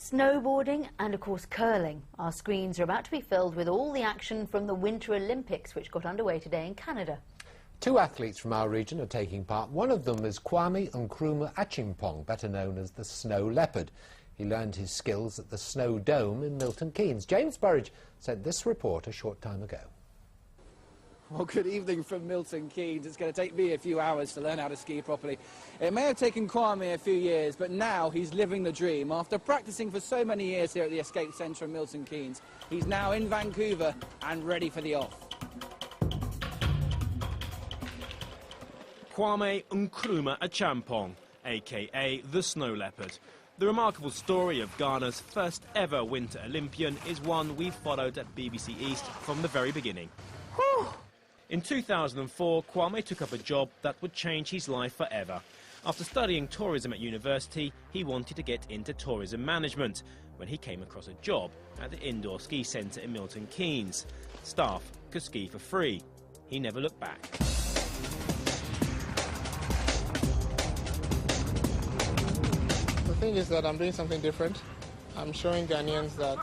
snowboarding and, of course, curling. Our screens are about to be filled with all the action from the Winter Olympics, which got underway today in Canada. Two athletes from our region are taking part. One of them is Kwame Nkrumah Acheampong, better known as the Snow Leopard. He learned his skills at the Snow Dome in Milton Keynes. James Burridge sent this report a short time ago. Well, good evening from Milton Keynes. It's going to take me a few hours to learn how to ski properly. It may have taken Kwame a few years, but now he's living the dream. After practicing for so many years here at the Escape Centre in Milton Keynes, he's now in Vancouver and ready for the off. Kwame Nkrumah Acheampong, a.k.a. the Snow Leopard. The remarkable story of Ghana's first ever Winter Olympian is one we've followed at BBC East from the very beginning. Whew. In 2004, Kwame took up a job that would change his life forever. After studying tourism at university, he wanted to get into tourism management when he came across a job at the indoor ski centre in Milton Keynes. Staff could ski for free. He never looked back. The thing is that I'm doing something different. I'm showing Ghanaians that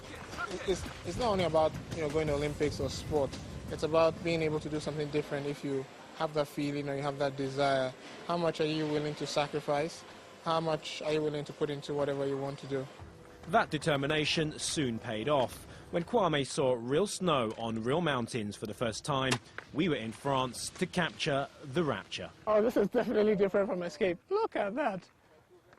it's not only about going to Olympics or sport. It's about being able to do something different. If you have that feeling or you have that desire, how much are you willing to sacrifice? How much are you willing to put into whatever you want to do? That determination soon paid off. When Kwame saw real snow on real mountains for the first time, we were in France to capture the rapture. Oh, this is definitely different from Escape. Look at that.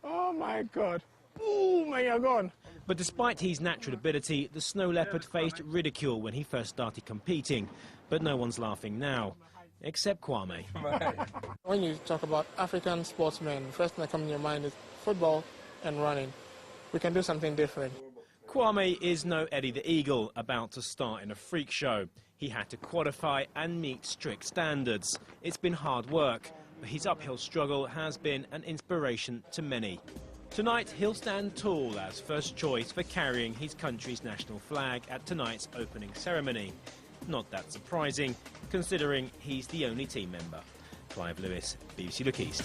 Oh my God. Boom, and you're gone. But despite his natural ability, the Snow Leopard faced ridicule when he first started competing. But no one's laughing now, except Kwame. When you talk about African sportsmen, the first thing that comes in your mind is football and running. We can do something different. Kwame is no Eddie the Eagle, about to start in a freak show. He had to qualify and meet strict standards. It's been hard work, but his uphill struggle has been an inspiration to many. Tonight, he'll stand tall as first choice for carrying his country's national flag at tonight's opening ceremony. Not that surprising, considering he's the only team member. Clive Lewis, BBC Look East.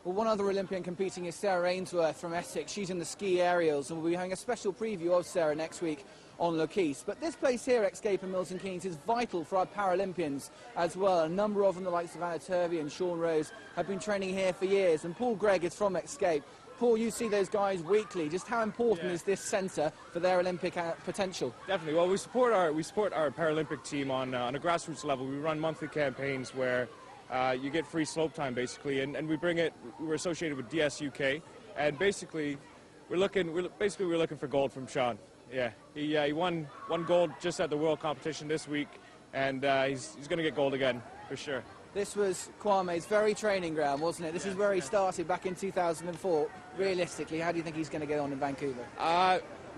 Well, one other Olympian competing is Sarah Ainsworth from Essex. She's in the ski aerials, and we'll be having a special preview of Sarah next week on Look East. But this place here, Escape in Milton Keynes, is vital for our Paralympians as well. A number of them, the likes of Anna Turvey and Sean Rose, have been training here for years. And Paul Gregg is from Escape. Paul, you see those guys weekly. Just how important is this centre for their Olympic potential? Definitely. Well, we support our Paralympic team on a grassroots level. We run monthly campaigns where you get free slope time, basically, and we're associated with DS UK, and basically we're looking for gold from Sean. Yeah, he won gold just at the World Competition this week, and he's going to get gold again for sure. This was Kwame's very training ground, wasn't it? This is where he started back in 2004. Realistically, how do you think he's going to get on in Vancouver?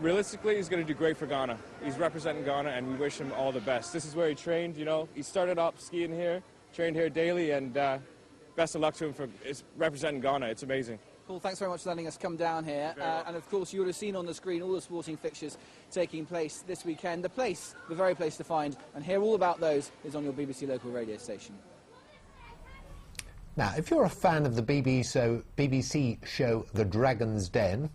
Realistically, he's going to do great for Ghana. He's representing Ghana, and we wish him all the best. This is where he trained. He started off skiing here, trained here daily, and best of luck to him for representing Ghana. It's amazing. Paul, thanks very much for letting us come down here. And of course, you would have seen on the screen all the sporting fixtures taking place this weekend. The very place to find and hear all about those is on your BBC local radio station. Now, if you're a fan of the BBC show The Dragon's Den,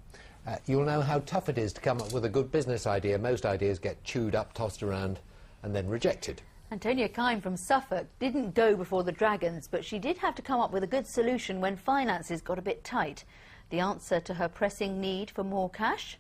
you'll know how tough it is to come up with a good business idea. Most ideas get chewed up, tossed around, and then rejected. Antonia Kine from Suffolk didn't go before the Dragons, but she did have to come up with a good solution when finances got a bit tight. The answer to her pressing need for more cash?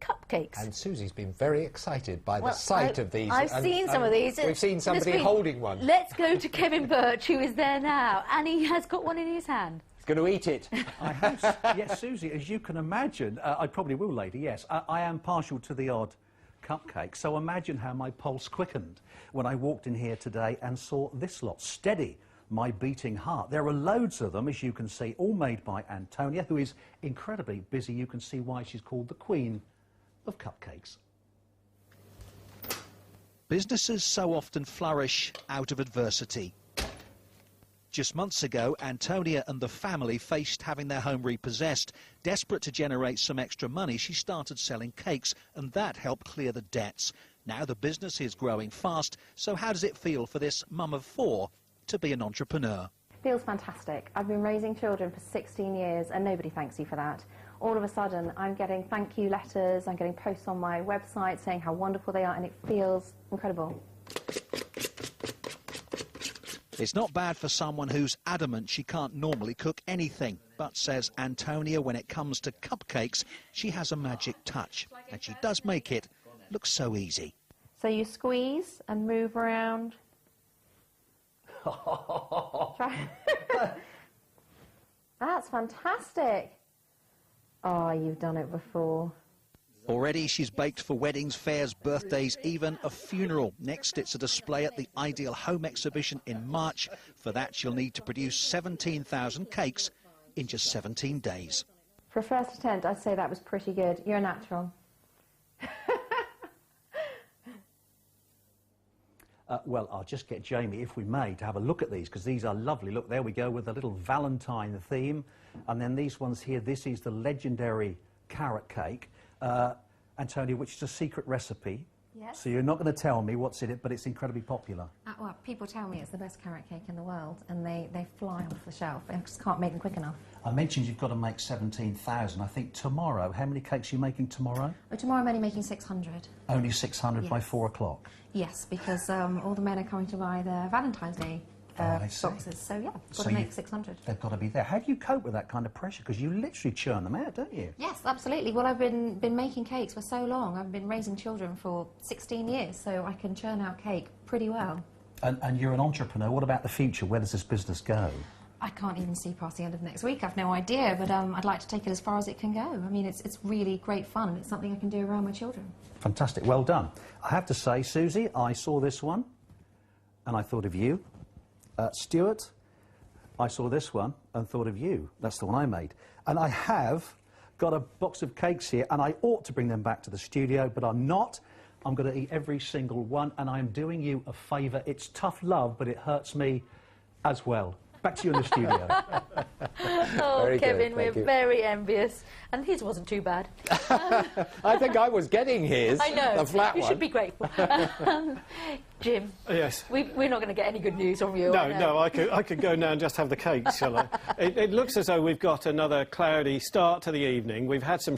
Cupcakes. And Susie's been very excited by the sight of these. I've seen some of these. We've seen somebody holding one. Let's go to Kevin Birch, who is there now, and he has got one in his hand. He's going to eat it. I have. Yes, Susie, as you can imagine, I probably will, lady, yes. I am partial to the odd cupcake, so imagine how my pulse quickened when I walked in here today and saw this lot. Steady my beating heart. There are loads of them, as you can see, all made by Antonia, who is incredibly busy. You can see why she's called the Queen of Cupcakes. Businesses so often flourish out of adversity. Just months ago, Antonia and the family faced having their home repossessed. Desperate to generate some extra money, she started selling cakes, and that helped clear the debts. Now the business is growing fast, so how does it feel for this mum of four to be an entrepreneur? Feels fantastic. I've been raising children for 16 years and nobody thanks you for that. all of a sudden I'm getting thank you letters, I'm getting posts on my website saying how wonderful they are, and it feels incredible. It's not bad for someone who's adamant she can't normally cook anything, but says Antonia, when it comes to cupcakes, she has a magic touch, and she does make it look so easy. So you squeeze and move around. That's fantastic. Oh, you've done it before. Already she's baked for weddings, fairs, birthdays, even a funeral. Next, it's a display at the Ideal Home exhibition in March. For that, she'll need to produce 17,000 cakes in just 17 days. For a first attempt, I'd say that was pretty good. You're a natural. Well, I'll just get Jamie, if we may, to have a look at these, because these are lovely. Look, there we go with a little Valentine theme. And then these ones here, this is the legendary carrot cake. Antonia, which is a secret recipe. Yes. So you're not going to tell me what's in it, but it's incredibly popular. Well, people tell me it's the best carrot cake in the world, and they fly off the shelf. I just can't make them quick enough. I mentioned you've got to make 17,000. I think tomorrow, how many cakes are you making tomorrow? Oh, tomorrow I'm only making 600. Only 600 yes. by 4 o'clock? Yes, because all the men are coming to buy their Valentine's Day boxes. So, yeah, got to make 600. They've got to be there. How do you cope with that kind of pressure? Because you literally churn them out, don't you? Yes, absolutely. Well, I've been making cakes for so long. I've been raising children for 16 years, so I can churn out cake pretty well. And you're an entrepreneur. What about the future? Where does this business go? I can't even see past the end of next week. I've no idea, but I'd like to take it as far as it can go. I mean, it's really great fun, and it's something I can do around my children. Fantastic. Well done. I have to say, Susie, I saw this one, and I thought of you. Stuart, I saw this one and thought of you. That's the one I made. And I have got a box of cakes here, and I ought to bring them back to the studio, but I'm not. I'm going to eat every single one, and I'm doing you a favour. It's tough love, but it hurts me as well. Back to you in the studio. Oh, very Kevin, good, we're very envious. And his wasn't too bad. I think I was getting his. I know. The flat you one. should be grateful. Jim. Yes. We're not going to get any good news from you. No, I could go now and just have the cakes, shall I? It looks as though we've got another cloudy start to the evening. We've had some